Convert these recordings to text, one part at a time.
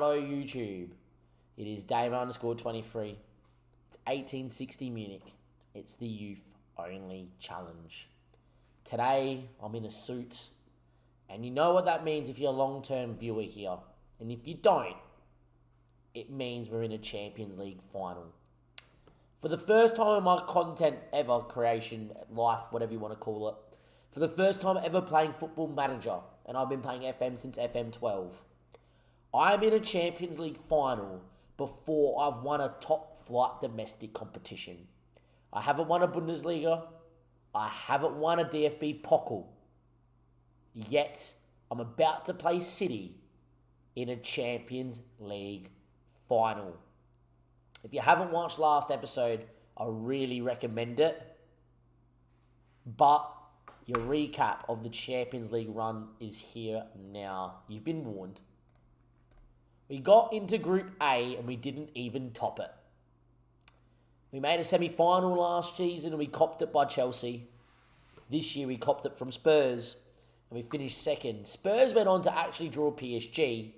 Hello YouTube. It is Dame_23. It's 1860 Munich. It's the youth only challenge. Today I'm in a suit, and you know what that means if you're a long-term viewer here. And if you don't, it means we're in a Champions League final. For the first time in my content ever creation, life, whatever you want to call it, for the first time ever playing Football Manager, and I've been playing FM since FM12. I'm in a Champions League final before I've won a top-flight domestic competition. I haven't won a Bundesliga. I haven't won a DFB Pokal. Yet, I'm about to play City in a Champions League final. If you haven't watched last episode, I really recommend it. But your recap of the Champions League run is here now. You've been warned. We got into Group A and we didn't even top it. We made a semi-final last season and we copped it by Chelsea. This year we copped it from Spurs and we finished second. Spurs went on to actually draw PSG.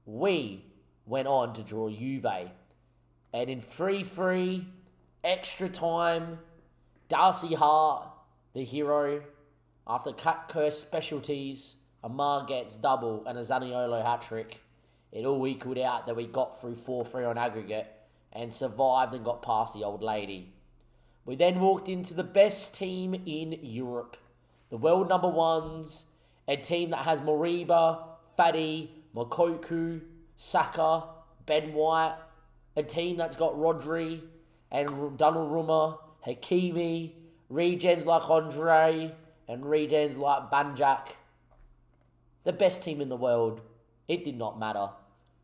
We went on to draw Juve. And in 3-3, extra time, Darcy Hart, the hero, after cut curse specialties, Amar gets double and a Zaniolo hat-trick. It all equaled out that we got through 4-3 on aggregate and survived and got past the old lady. We then walked into the best team in Europe, the world number ones, a team that has Moriba, Fadi, Mokoku, Saka, Ben White, a team that's got Rodri and Donnarumma, Hakimi, regens like Andre, and regens like Banjak. The best team in the world. It did not matter,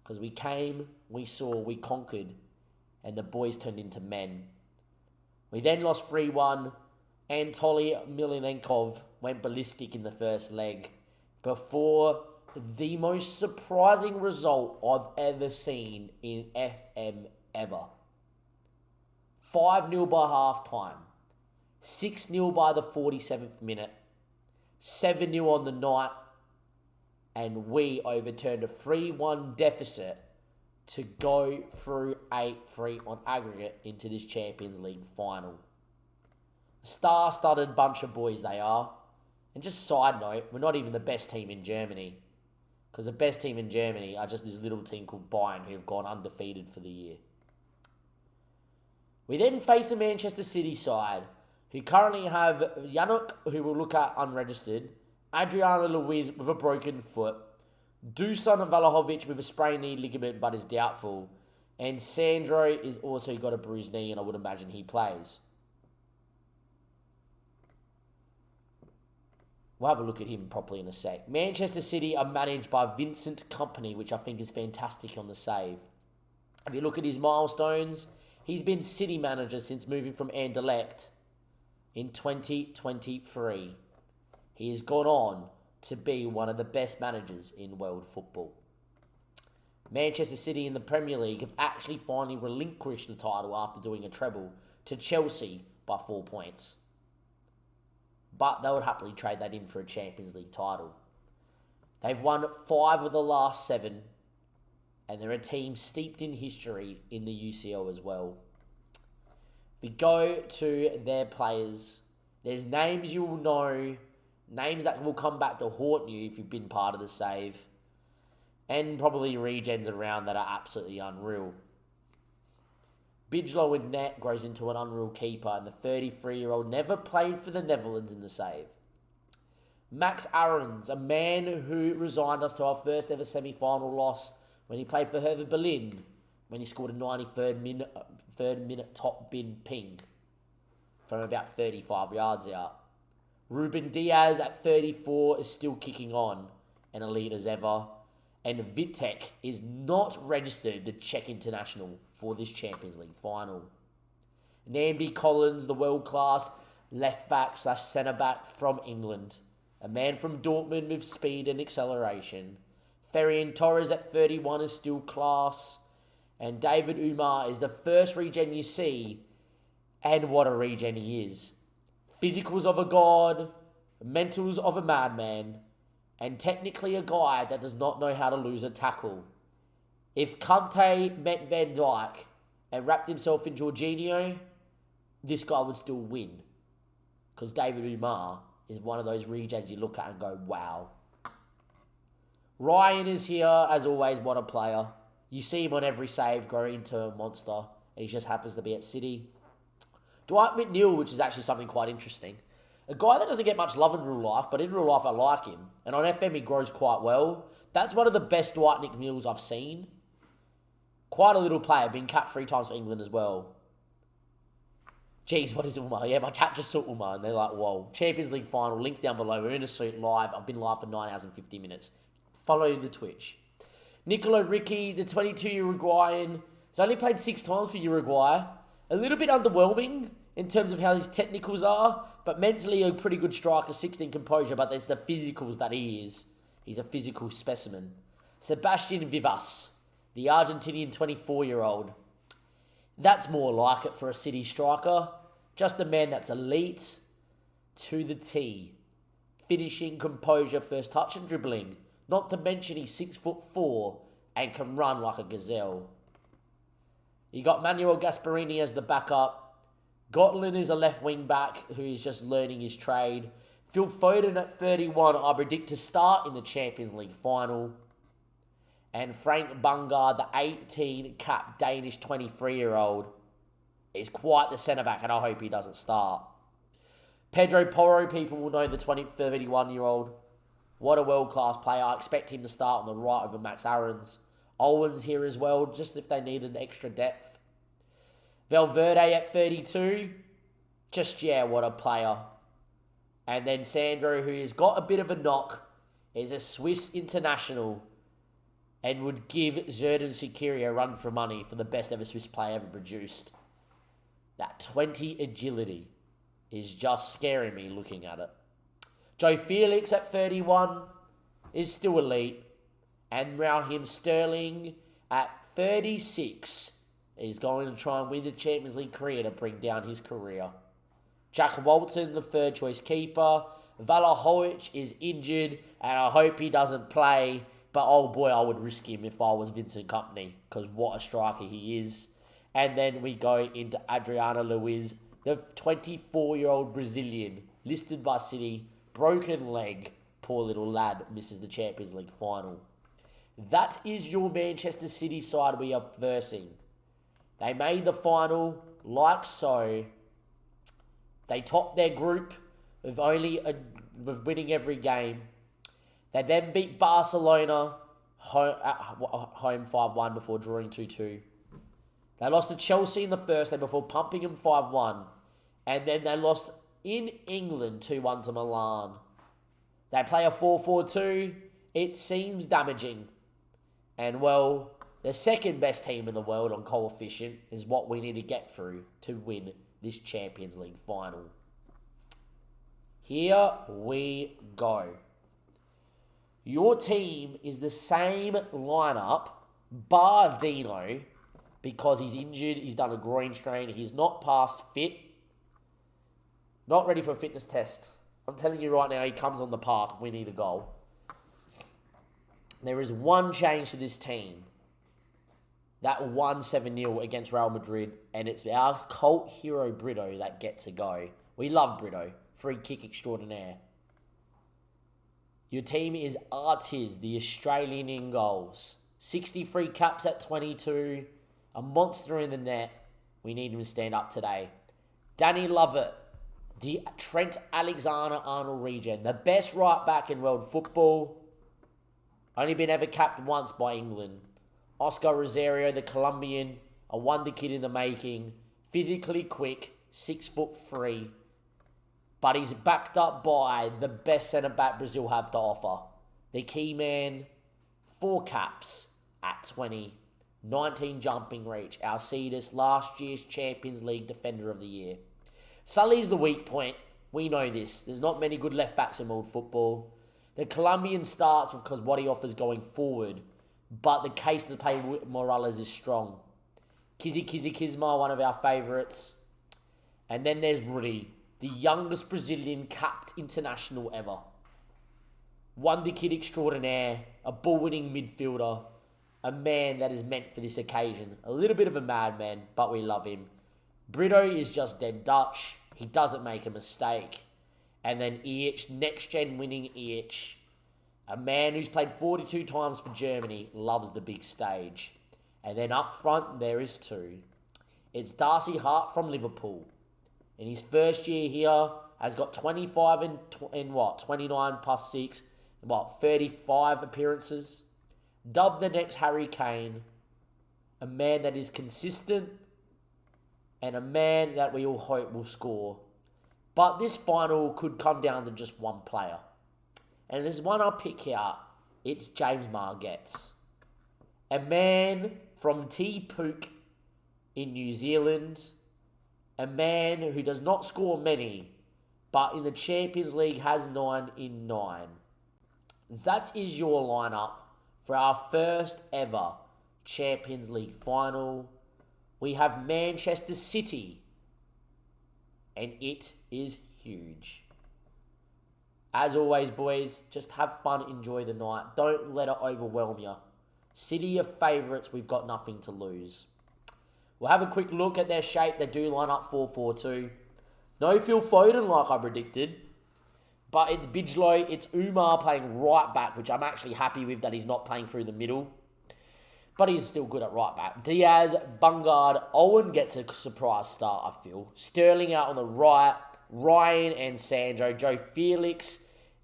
because we came, we saw, we conquered, and the boys turned into men. We then lost 3-1. Anatoly Milenkov went ballistic in the first leg before the most surprising result I've ever seen in FM ever. 5-0 by half-time, 6-0 by the 47th minute, 7-0 on the night, and we overturned a 3-1 deficit to go through 8-3 on aggregate into this Champions League final. A star-studded bunch of boys they are. And just side note, we're not even the best team in Germany. Because the best team in Germany are just this little team called Bayern who have gone undefeated for the year. We then face a Manchester City side who currently have Yannick, who we'll look at unregistered, Adriana Lewis with a broken foot, Dusan Vlahovic with a sprained knee ligament but is doubtful, and Sandro is also got a bruised knee and I would imagine he plays. We'll have a look at him properly in a sec. Manchester City are managed by Vincent Kompany, which I think is fantastic on the save. If you look at his milestones, he's been City manager since moving from Anderlecht in 2023. He has gone on to be one of the best managers in world football. Manchester City in the Premier League have actually finally relinquished the title after doing a treble to Chelsea by 4 points. But they would happily trade that in for a Champions League title. They've won 5 of the last 7, and they're a team steeped in history in the UCL as well. If we go to their players, there's names you will know, names that will come back to haunt you if you've been part of the save, and probably regens around that are absolutely unreal. Bijlow in net grows into an unreal keeper, and the 33-year-old never played for the Netherlands in the save. Max Aarons, a man who resigned us to our first ever semi-final loss when he played for Hertha Berlin, when he scored a 93rd minute top bin ping from about 35 yards out. Ruben Diaz at 34 is still kicking on, and elite as ever. And Vitek is not registered the Czech international for this Champions League final. Namby Collins, the world-class left-back / centre-back from England. A man from Dortmund with speed and acceleration. Ferran Torres at 31 is still class. And David Umar is the first regen you see. And what a regen he is. Physicals of a god, mentals of a madman, and technically a guy that does not know how to lose a tackle. If Conte met Van Dijk and wrapped himself in Jorginho, this guy would still win. Because David Umar is one of those regens you look at and go, wow. Ryan is here, as always, what a player. You see him on every save, grow into a monster, and he just happens to be at City. Dwight McNeil, which is actually something quite interesting. A guy that doesn't get much love in real life, but in real life I like him. And on FM he grows quite well. That's one of the best Dwight McNeils I've seen. Quite a little player, been capped 3 times for England as well. Jeez, what is Umar? Yeah, my chat just saw Umar and they're like, whoa. Champions League final, links down below. We're in a suit live. I've been live for 9 hours and 50 minutes. Follow the Twitch. Nicolo Ricci, the 22 Uruguayan. He's only played 6 times for Uruguay. A little bit underwhelming in terms of how his technicals are, but mentally a pretty good striker, 16 composure, but there's the physicals that he is. He's a physical specimen. Sebastian Vivas, the Argentinian 24-year-old. That's more like it for a City striker. Just a man that's elite to the T. Finishing, composure, first touch and dribbling. Not to mention he's 6'4" and can run like a gazelle. You got Manuel Gasparini as the backup. Gotland is a left wing back who is just learning his trade. Phil Foden at 31, I predict to start in the Champions League final. And Frank Bungard, the 18 cap Danish 23-year-old, is quite the centre-back, and I hope he doesn't start. Pedro Porro, people will know the 31-year-old. What a world-class player. I expect him to start on the right over Max Aarons. Owens here as well, just if they need an extra depth. Valverde at 32. Just, yeah, what a player. And then Sandro, who has got a bit of a knock, is a Swiss international and would give Xherdan Shaqiri a run for money for the best ever Swiss player ever produced. That 20 agility is just scaring me looking at it. Joe Felix at 31 is still elite. And Raheem Sterling at 36 is going to try and win the Champions League career to bring down his career. Jack Walton, the third choice keeper. Vlahovic is injured and I hope he doesn't play. But oh boy, I would risk him if I was Vincent Kompany, because what a striker he is. And then we go into Adriana Lewis, the 24-year-old Brazilian, listed by City, broken leg. Poor little lad misses the Champions League final. That is your Manchester City side we are versing. They made the final like so. They topped their group with with winning every game. They then beat Barcelona at home 5-1 before drawing 2-2. They lost to Chelsea in the first day before pumping them 5-1. And then they lost in England 2-1 to Milan. They play a 4-4-2. It seems damaging. And well, the second best team in the world on coefficient is what we need to get through to win this Champions League final. Here we go. Your team is the same lineup, bar Dino, because he's injured, he's done a groin strain, he's not past fit, not ready for a fitness test. I'm telling you right now, he comes on the park, we need a goal. There is one change to this team. That won 7-0 against Real Madrid, and it's our cult hero Brito that gets a go. We love Brito, free kick extraordinaire. Your team is Artiz, the Australian in goals. 63 caps at 22. A monster in the net. We need him to stand up today. Danny Lovett, the Trent Alexander-Arnold regen. The best right back in world football. Only been ever capped once by England. Oscar Rosario, the Colombian. A wonder kid in the making. Physically quick. 6'3". But he's backed up by the best centre-back Brazil have to offer. The key man, 4 caps at 20. 19 jumping reach. Alcides, last year's Champions League Defender of the Year. Sully's the weak point. We know this. There's not many good left-backs in world football. The Colombian starts because what he offers going forward. But the case to play Morales is strong. Kizma, one of our favourites. And then there's Rudy, the youngest Brazilian capped international ever. Wonder kid extraordinaire, a ball-winning midfielder, a man that is meant for this occasion. A little bit of a madman, but we love him. Brito is just dead Dutch. He doesn't make a mistake. And then EH, next-gen winning EH. A man who's played 42 times for Germany, loves the big stage. And then up front, there is two. It's Darcy Hart from Liverpool. In his first year here, has got 25 in 29 plus 6, 35 appearances. Dubbed the next Harry Kane. A man that is consistent and a man that we all hope will score. But this final could come down to just one player. And there's one I'll pick here. It's James Margetts. A man from T-Pook in New Zealand. A man who does not score many, but in the Champions League has 9 in 9. That is your lineup for our first ever Champions League final. We have Manchester City, and it is huge. As always, boys, just have fun, enjoy the night. Don't let it overwhelm you. City are favourites, we've got nothing to lose. We'll have a quick look at their shape. They do line up 4-4-2. No Phil Foden like I predicted. But it's Bijlow, it's Umar playing right back, which I'm actually happy with that he's not playing through the middle. But he's still good at right back. Diaz, Bungard, Owen gets a surprise start, I feel. Sterling out on the right. Ryan and Sandro. Joe Felix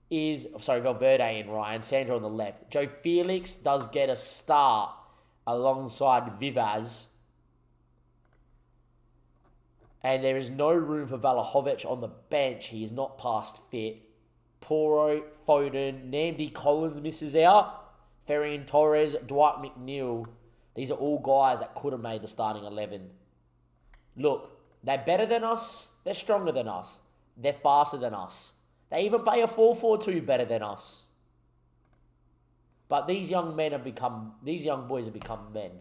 is... Valverde and Ryan. Sandro on the left. Joe Felix does get a start alongside Vivas. And there is no room for Vlahovic on the bench. He is not past fit. Poro, Foden, Namdi Collins misses out. Ferran Torres, Dwight McNeil. These are all guys that could have made the starting 11. Look, they're better than us. They're stronger than us. They're faster than us. They even play a 4-4-2 better than us. But these young boys have become men.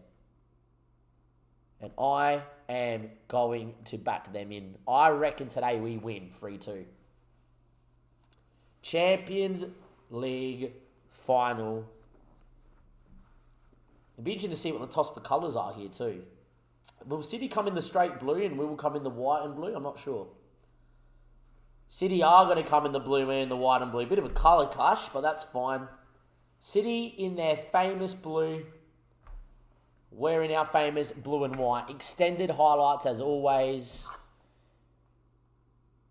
And I am going to back them in. I reckon today we win 3-2. Champions League final. It'll be interesting to see what the toss for colours are here too. Will City come in the straight blue and we will come in the white and blue? I'm not sure. City are going to come in the blue and the white and blue. Bit of a colour clash, but that's fine. City in their famous blue. Wearing our famous blue and white. Extended highlights as always.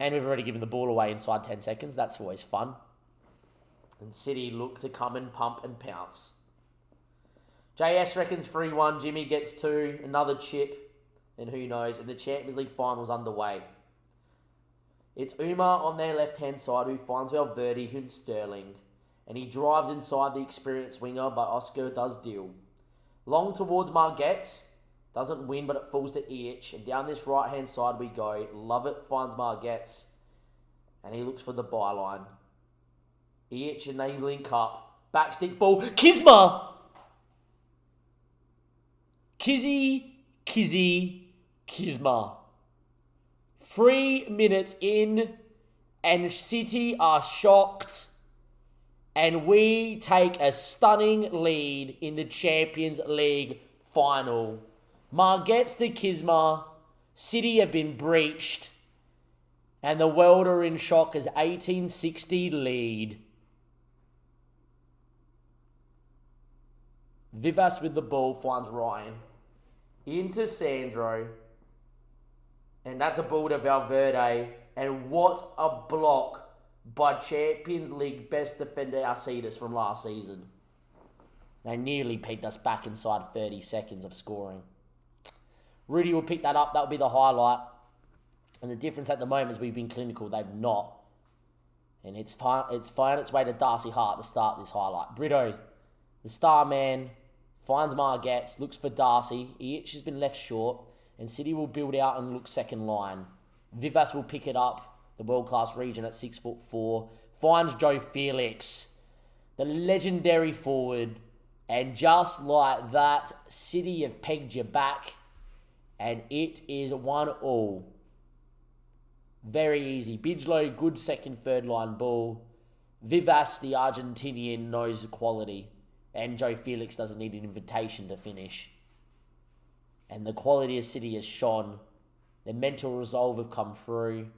And we've already given the ball away inside 10 seconds. That's always fun. And City look to come and pump and pounce. JS reckons 3-1. Jimmy gets 2. Another chip. And who knows. And the Champions League final's underway. It's Umar on their left-hand side who finds Valverde and Sterling. And he drives inside the experienced winger, but Oscar does deal. Long towards Margetts. Doesn't win, but it falls to EH. And down this right-hand side we go. Lovett finds Margetts. And he looks for the byline. EH and they link up. Backstick ball. Kisma! Kisma. 3 minutes in. And City are shocked. And we take a stunning lead in the Champions League final. Margetts to Kisma. City have been breached. And the world are in shock as 1860 lead. Vivas with the ball finds Ryan. Into Sandro. And that's a ball to Valverde. And what a block by Champions League best defender Alcides from last season. They nearly pegged us back inside 30 seconds of scoring. Rudy will pick that up. That will be the highlight. And the difference at the moment is we've been clinical. They've not. And it's found its way to Darcy Hart to start this highlight. Brito, the star man, finds Margetts, looks for Darcy. EH has been left short. And City will build out and look second line. Vivas will pick it up. The world-class region at 6'4", finds Joe Felix, the legendary forward, and just like that, City have pegged you back, and it is 1-1. Very easy. Bijlow, good second, third line ball. Vivas, the Argentinian, knows the quality. And Joe Felix doesn't need an invitation to finish. And the quality of City has shone. Their mental resolve have come through.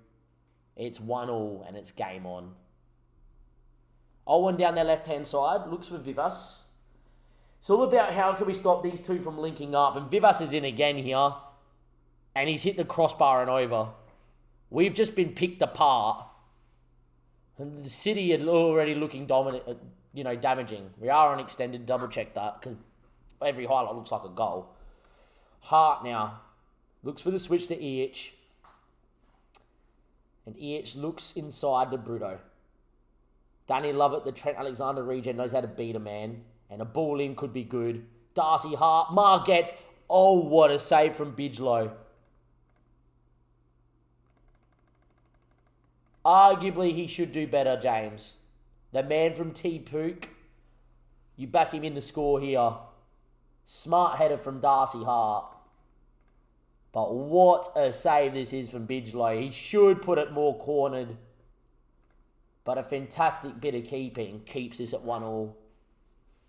It's 1-1 and it's game on. Owen down their left-hand side. Looks for Vivas. It's all about how can we stop these two from linking up. And Vivas is in again here. And he's hit the crossbar and over. We've just been picked apart. And the City are already looking dominant, damaging. We are on extended, double check that, because every highlight looks like a goal. Hart now looks for the switch to EH. And EH looks inside to Bruto. Danny Lovett, the Trent Alexander regen, knows how to beat a man. And a ball in could be good. Darcy Hart, Margette. Oh, what a save from Bigelow. Arguably, he should do better, James. The man from T-Pook. You back him in the score here. Smart header from Darcy Hart. But what a save this is from Bigelow. He should put it more cornered. But a fantastic bit of keeping keeps this at 1-1.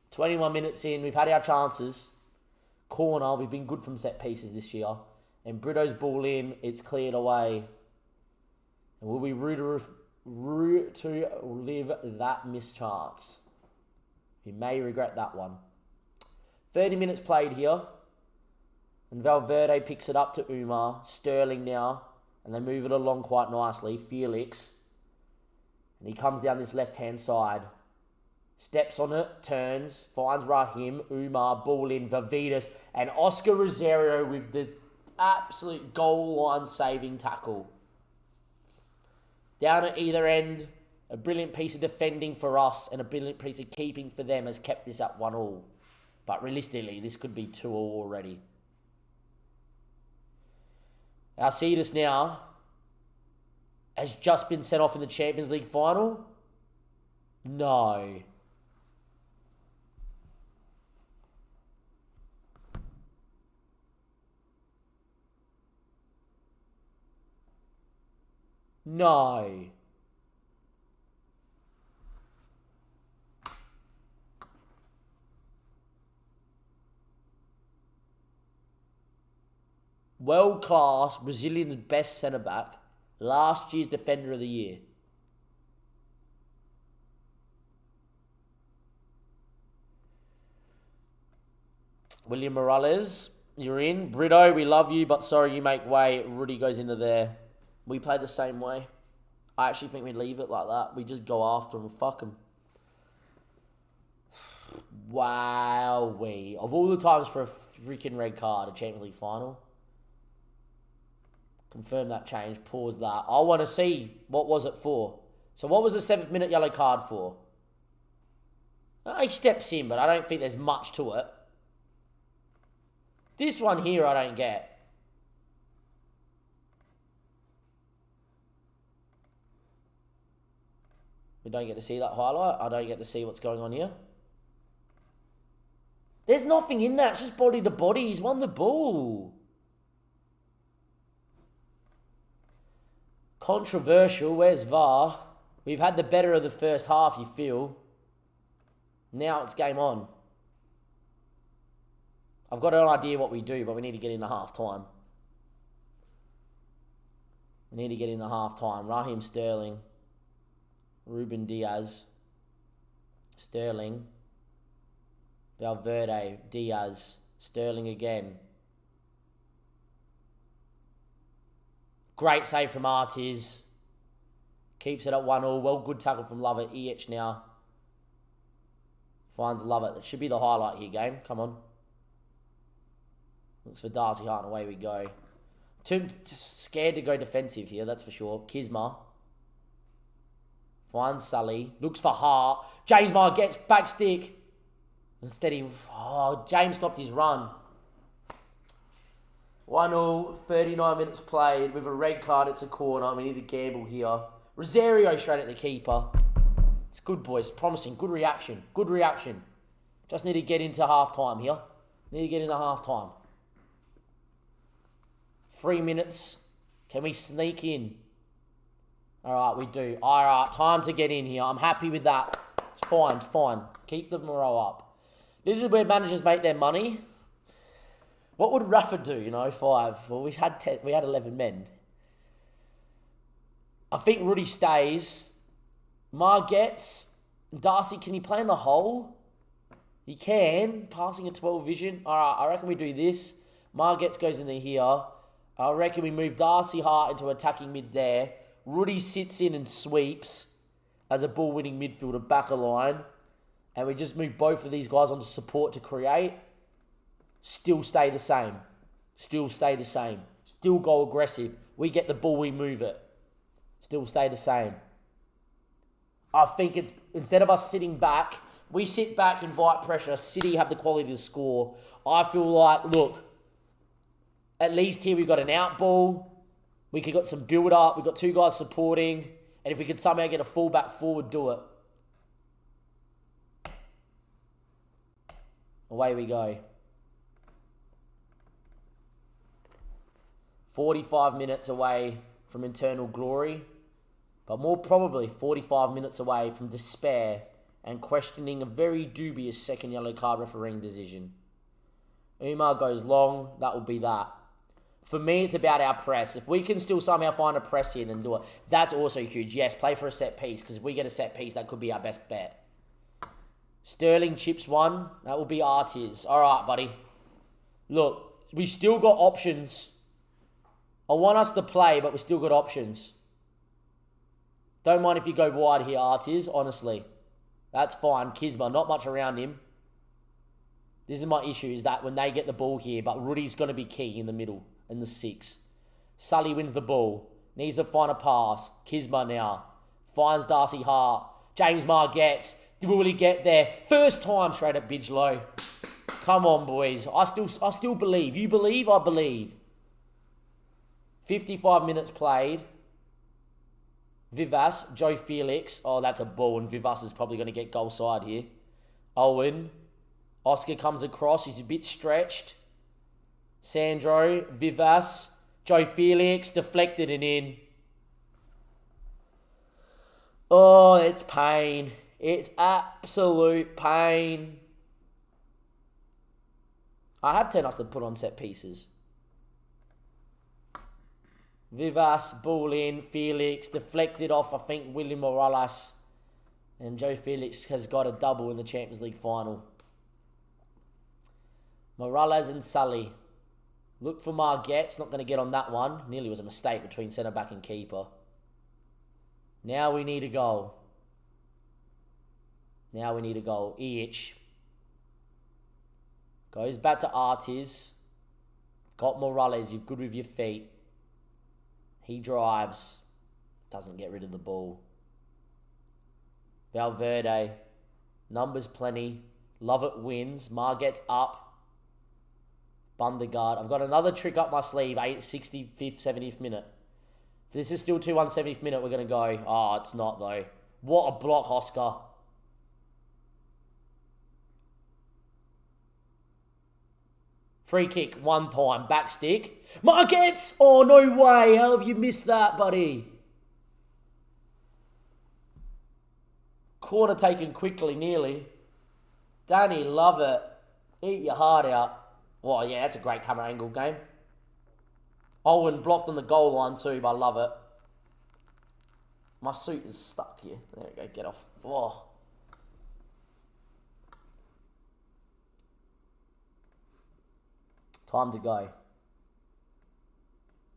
21 minutes in. We've had our chances. Corner. We've been good from set pieces this year. And Brito's ball in. It's cleared away. And will we rue to live that mischance? We may regret that one. 30 minutes played here. And Valverde picks it up to Umar. Sterling now. And they move it along quite nicely. Felix. And he comes down this left-hand side. Steps on it. Turns. Finds Raheem. Umar. Ball in. Vavitas. And Oscar Rosario with the absolute goal line saving tackle. Down at either end, a brilliant piece of defending for us and a brilliant piece of keeping for them has kept this at 1-1. But realistically, this could be 2-2 already. Alcides now has just been sent off in the Champions League final. No. No. World class, Brazilian's best centre back, last year's Defender of the Year. William Morales, you're in. Brito, we love you, but sorry you make way. Rudy goes into there. We play the same way. I actually think we leave it like that. We just go after them and fuck them. Wowee. Of all the times for a freaking red card, a Champions League final. Confirm that change. Pause that. I want to see what was it for. So what was the 7th minute yellow card for? He steps in, but I don't think there's much to it. This one here I don't get. We don't get to see that highlight. I don't get to see what's going on here. There's nothing in that. It's just body to body. He's won the ball. Controversial. Where's VAR? We've had the better of the first half, you feel. Now it's game on. I've got an idea what we do, but we need to get into half-time. We need to get into half-time. Raheem Sterling. Ruben Diaz. Sterling. Valverde. Diaz. Sterling again. Great save from Artiz. Keeps it at 1-1. Well, good tackle from Lovett. EH now. Finds Lovett. That should be the highlight here, game. Come on. Looks for Darcy Hart, and away we go. Just scared to go defensive here, that's for sure. Kisma. Finds Sully. Looks for Hart. James Meyer gets back stick. Instead he... Oh, James stopped his run. 1-0, 39 minutes played. With a red card, it's a corner. We need to gamble here. Rosario straight at the keeper. It's good, boys. Promising. Good reaction. Good reaction. Just need to get into half-time here. Need to get into half-time. 3 minutes. Can we sneak in? All right, we do. All right, time to get in here. I'm happy with that. It's fine, it's fine. Keep the morale up. This is where managers make their money. What would Rafa do in 05? Well, we had 11 men. I think Rudy stays. Mar gets. Darcy, can he play in the hole? He can. Passing a 12 vision. All right, I reckon we do this. Mar goes into here. I reckon we move Darcy Hart into attacking mid there. Rudy sits in and sweeps as a ball-winning midfielder back a line. And we just move both of these guys onto support to create. Still stay the same. Still stay the same. Still go aggressive. We get the ball, we move it. Still stay the same. I think it's, instead of us sitting back, we sit back, invite pressure. City have the quality to score. I feel like, look, at least here we've got an out ball. We could got some build up. We've got two guys supporting. And if we could somehow get a fullback forward, do it. Away we go. 45 minutes away from eternal glory, but more probably 45 minutes away from despair and questioning a very dubious second yellow card refereeing decision. Umar goes long, that will be that. For me, it's about our press. If we can still somehow find a press in and do it, that's also huge. Yes, play for a set piece, because if we get a set piece, that could be our best bet. Sterling chips one, that will be Artiz. All right, buddy. Look, we still got options. I want us to play, but we still got options. Don't mind if you go wide here, Artiz, honestly. That's fine. Kisma, not much around him. This is my issue, is that when they get the ball here, but Rudy's going to be key in the middle, in the 6. Sully wins the ball. Needs to find a pass. Kisma now. Finds Darcy Hart. James Marr gets. Will he get there? First time straight at Bidgelow. Come on, boys. I still believe. You believe? I believe. 55 minutes played. Vivas, Joe Felix. Oh, that's a ball, and Vivas is probably going to get goal side here. Owen. Oscar comes across. He's a bit stretched. Sandro, Vivas, Joe Felix, deflected and in. Oh, it's pain. It's absolute pain. I have turned us to put on set pieces. Vivas, ball in, Felix, deflected off, I think, William Morales. And Joe Felix has got a double in the Champions League final. Morales and Sully. Look for Margette's, not going to get on that one. Nearly was a mistake between centre-back and keeper. Now we need a goal. Now we need a goal. Eich. Goes back to Artiz. Got Morales, you're good with your feet. He drives. Doesn't get rid of the ball. Valverde. Numbers plenty. Love it wins. Mar gets up. Bundegaard. I've got another trick up my sleeve. 65th, 70th minute. If this is still 2-1, 70th minute, we're going to go. Oh, it's not though. What a block, Oscar. Free kick, one time, back stick. Marquez! Oh, no way. How have you missed that, buddy? Corner taken quickly, nearly. Danny, love it. Eat your heart out. Well, yeah, that's a great camera angle game. Owen blocked on the goal line too, but I love it. My suit is stuck here. There we go, get off. Oh. Time to go.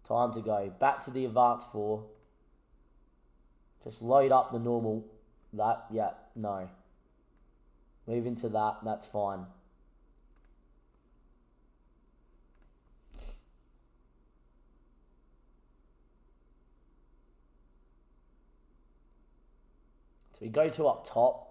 Time to go. Back to the advanced 4. Just load up the normal. That, yeah, no. Move into that, that's fine. So we go to up top.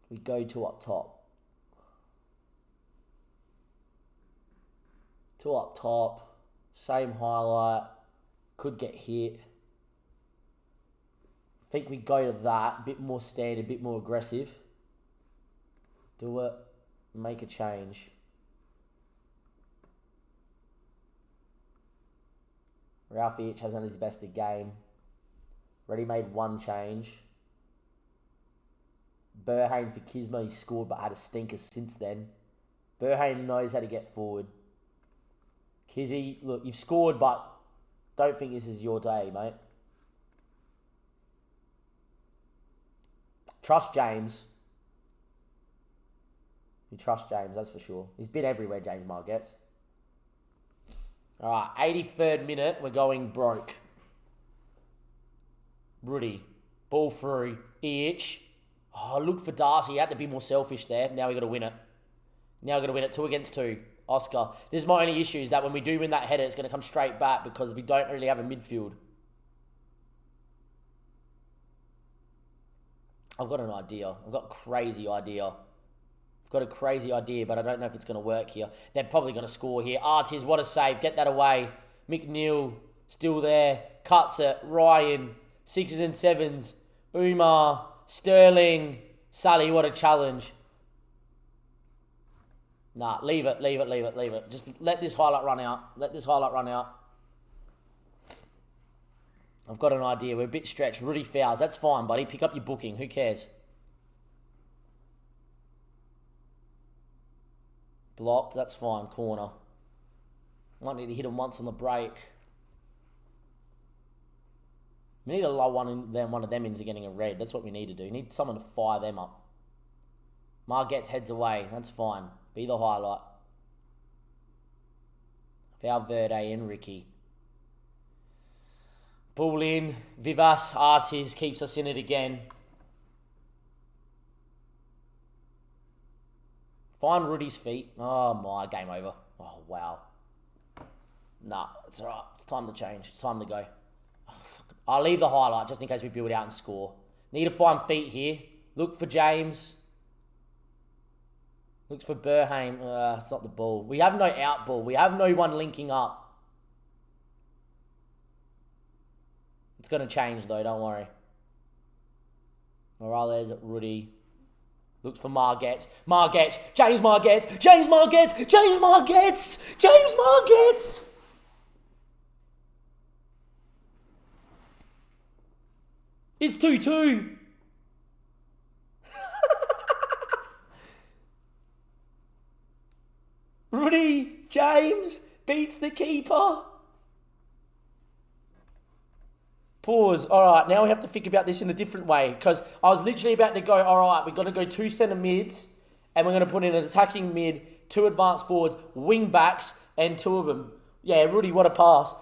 We go to up top. To up top. Same highlight. Could get hit. I think we go to that. A bit more standard, a bit more aggressive. Do it. Make a change. Ralphich hasn't had his best of game. Already made one change. Burhane for Kismo, he scored but had a stinker since then. Burhane knows how to get forward. Kizzy, look, you've scored, but don't think this is your day, mate. Trust James. You trust James, that's for sure. He's been everywhere, James Margets. All right, 83rd minute, we're going broke. Ruddy, ball through, Itch. Oh, look for Darcy. He had to be more selfish there. Now we got to win it. Now we got to win it 2 against 2. Oscar. This is my only issue is that when we do win that header, it's going to come straight back because we don't really have a midfield. I've got an idea. I've got a crazy idea. I've got a crazy idea, but I don't know if it's going to work here. They're probably going to score here. Artis, what a save. Get that away. McNeil, still there. Cuts it. Ryan, 6s and 7s. Umar, Sterling, Sully, what a challenge. Nah, leave it. Just let this highlight run out. I've got an idea. We're a bit stretched. Rudy fouls. That's fine, buddy. Pick up your booking. Who cares? Blocked. That's fine. Corner. Might need to hit him once on the break. We need to lull one of them into getting a red. That's what we need to do. We need someone to fire them up. Margetts heads away. That's fine. Be the highlight. Valverde and Ricky. Ball in. Vivas, Artis keeps us in it again. Find Rudy's feet. Oh my, game over. Oh wow. Nah, it's alright. It's time to change. It's time to go. Oh, I'll leave the highlight just in case we build out and score. Need to find feet here. Look for James. Looks for Burhane. It's not the ball. We have no out ball. We have no one linking up. It's going to change though, don't worry. Morales at Rudy. Looks for Margetts. James Margetts! It's 2-2. Rudy, James, beats the keeper. Pause. All right, now we have to think about this in a different way because I was literally about to go, all right, we've got to go 2 centre mids and we're going to put in an attacking mid, 2 advanced forwards, wing backs, and 2 of them. Yeah, Rudy, what a pass.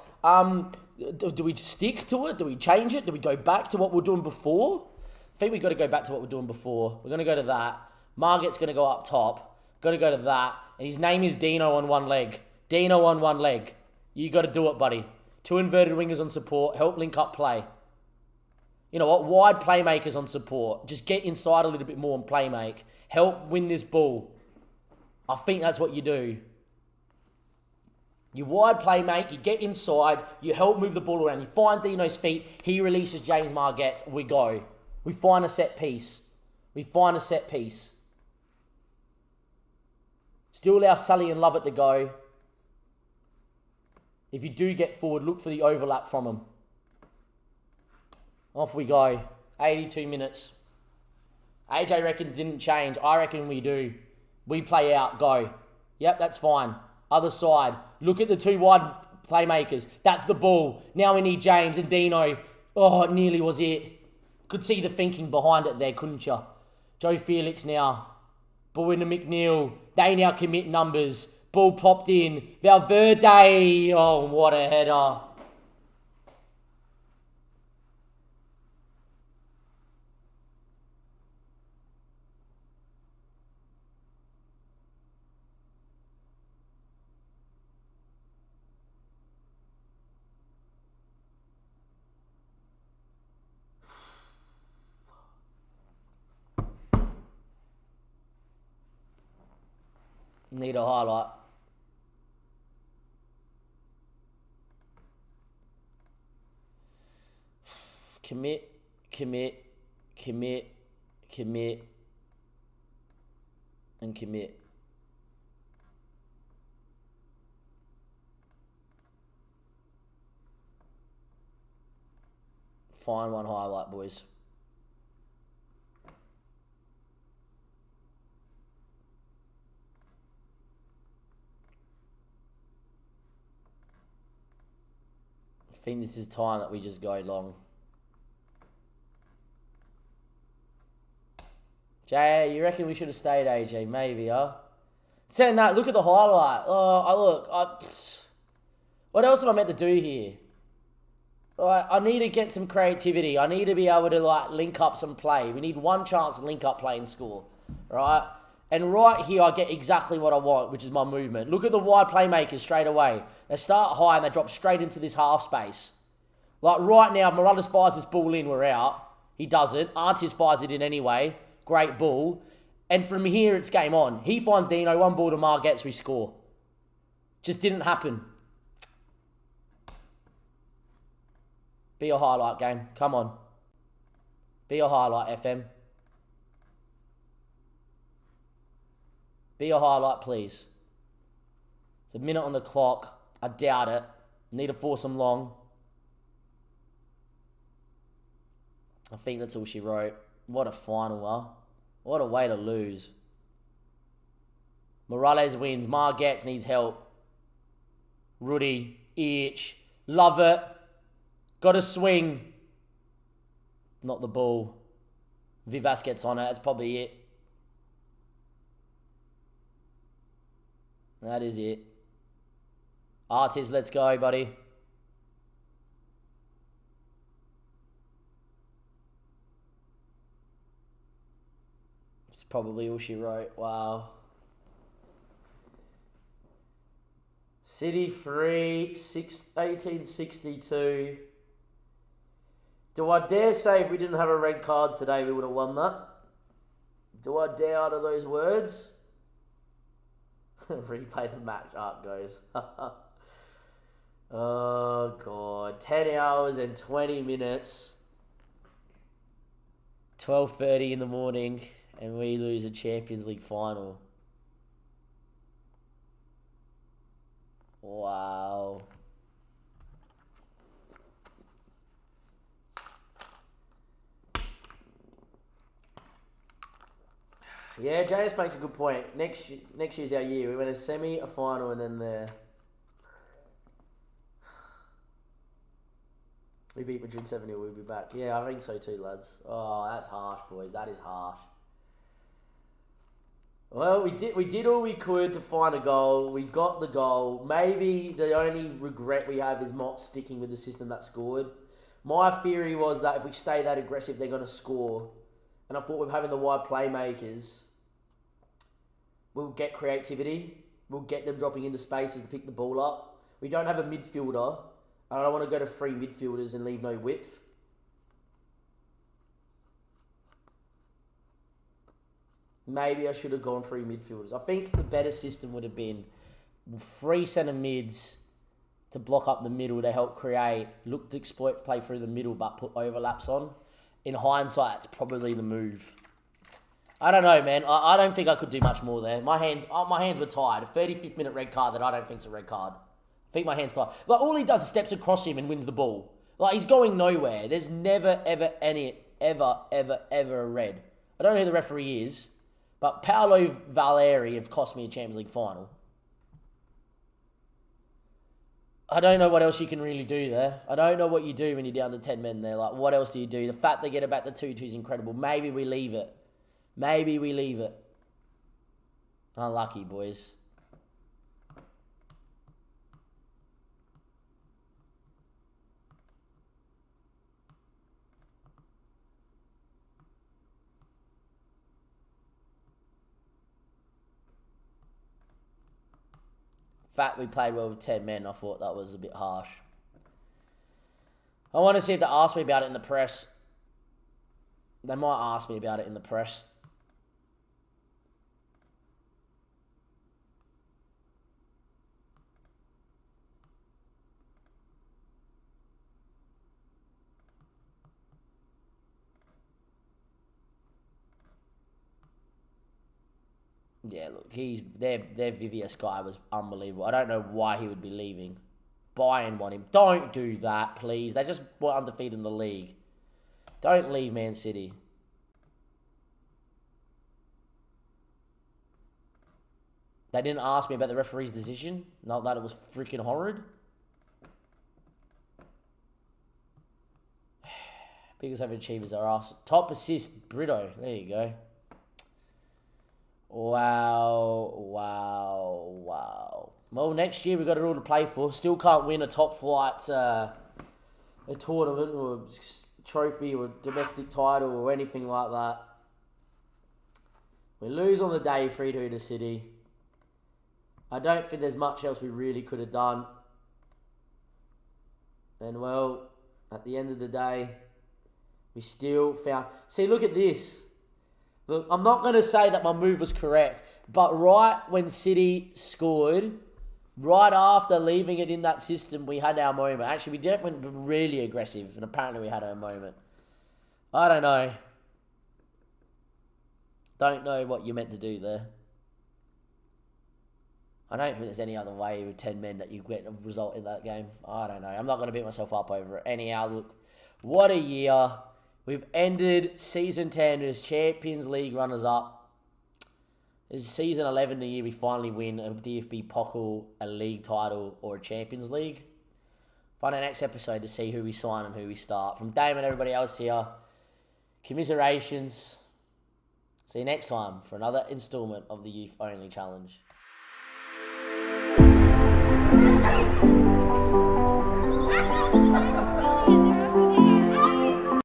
Do we stick to it? Do we change it? Do we go back to what we were doing before? I think we've got to go back to what we were doing before. We're going to go to that. Marget's going to go up top. Got to go to that. And his name is Dino on one leg. Dino on one leg. You got to do it, buddy. 2 inverted wingers on support. Help link up play. You know what? Wide playmakers on support. Just get inside a little bit more and play make. Help win this ball. I think that's what you do. You wide play make. You get inside. You help move the ball around. You find Dino's feet. He releases James Margetts. We go. We find a set piece. Still allow Sully and Lovett to go. If you do get forward, look for the overlap from them. Off we go. 82 minutes. AJ reckons didn't change. I reckon we do. We play out. Go. Yep, that's fine. Other side. Look at the 2 wide playmakers. That's the ball. Now we need James and Dino. Oh, it nearly was it. Could see the thinking behind it there, couldn't you? Joe Felix now. Ball into McNeil. They now commit numbers. Ball popped in. Valverde. Oh, what a header. Need a highlight. Commit, and commit. Find one highlight, boys. I think this is time that we just go long. Jay, you reckon we should have stayed, AJ? Maybe, huh? Saying that, look at the highlight. What else am I meant to do here? I need to get some creativity. I need to be able to link up some play. We need one chance to link up play and score, right? And right here, I get exactly what I want, which is my movement. Look at the wide playmakers straight away. They start high and they drop straight into this half space. Like right now, if Morales fires this ball in, we're out. He doesn't. Artis fires it in anyway. Great ball. And from here, it's game on. He finds Dino, one ball to Margets, we score. Just didn't happen. Be a highlight game. Come on. Be a highlight, FM. Be a highlight, please. It's a minute on the clock. I doubt it. Need to force them long. I think that's all she wrote. What a final, huh? What a way to lose. Morales wins. Margets needs help. Rudy, itch. Love it. Got a swing. Not the ball. Vivas gets on it. That's probably it. That is it. Artis, let's go, buddy. It's probably all she wrote. Wow. City 3, 1862. Do I dare say if we didn't have a red card today, we would have won that? Do I dare utter those words? Replay the match. Up goes. Oh, God. 10 hours and 20 minutes. 12:30 in the morning. And we lose a Champions League final. Wow. Yeah, JS makes a good point. Next year's our year. We went a semi, a final, and then there. We beat Madrid 7-0, we'll be back. Yeah, I think so too, lads. Oh, that's harsh, boys. That is harsh. Well, we did all we could to find a goal. We got the goal. Maybe the only regret we have is not sticking with the system that scored. My theory was that if we stay that aggressive, they're going to score. And I thought with having the wide playmakers, we'll get creativity. We'll get them dropping into spaces to pick the ball up. We don't have a midfielder. I don't want to go to three midfielders and leave no width. Maybe I should have gone three midfielders. I think the better system would have been three centre mids to block up the middle to help create, look to exploit play through the middle but put overlaps on. In hindsight, it's probably the move. I don't know, man. I don't think I could do much more there. My hands were tired. A 35th minute red card that I don't think's a red card. I think my hand's tired. Like, all he does is steps across him and wins the ball. Like, he's going nowhere. There's never, ever, ever a red. I don't know who the referee is, but Paolo Valeri have cost me a Champions League final. I don't know what else you can really do there. I don't know what you do when you're down to 10 men there. Like, what else do you do? The fact they get about the 2-2 is incredible. Maybe we leave it. Maybe we leave it. Unlucky, boys. Fact we played well with 10 men, I thought that was a bit harsh. I want to see if they ask me about it in the press. They might ask me about it in the press. Yeah, look, their Vivius guy was unbelievable. I don't know why he would be leaving. Bayern want him. Don't do that, please. They just were undefeated in the league. Don't leave Man City. They didn't ask me about the referee's decision. Not that it was freaking horrid. Biggest overachievers are us. Top assist, Brito. There you go. Wow. Well, next year we've got it all to play for. Still can't win a top flight a tournament or trophy or domestic title or anything like that. We lose on the day 3-2 to City. I don't think there's much else we really could have done. And well, at the end of the day, we still found... See, look at this. Look, I'm not going to say that my move was correct, but right when City scored, right after leaving it in that system, we had our moment. Actually, we went really aggressive, and apparently we had our moment. I don't know. Don't know what you meant to do there. I don't think there's any other way with 10 men that you get a result in that game. I don't know. I'm not going to beat myself up over it. Anyhow, look, what a year. We've ended Season 10 as Champions League runners-up. It's Season 11 the year we finally win a DFB Pokal, a league title, or a Champions League. Find our next episode to see who we sign and who we start. From Dame and everybody else here, commiserations. See you next time for another installment of the Youth Only Challenge.